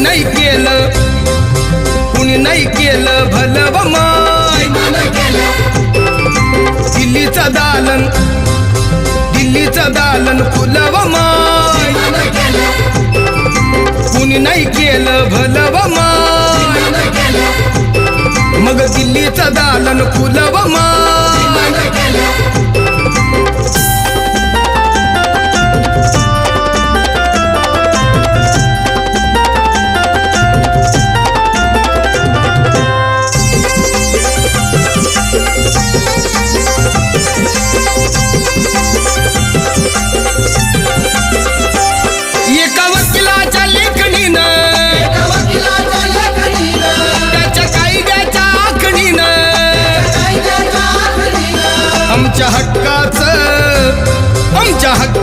नाही केलं, कुणी नाही केलं भलं व माय. दिल्लीचं दालन, दिल्लीचं दालन फुलं व माय. कुणी नाही केलं भलं व माय. मग दिल्लीचं दालन फुलं व माय.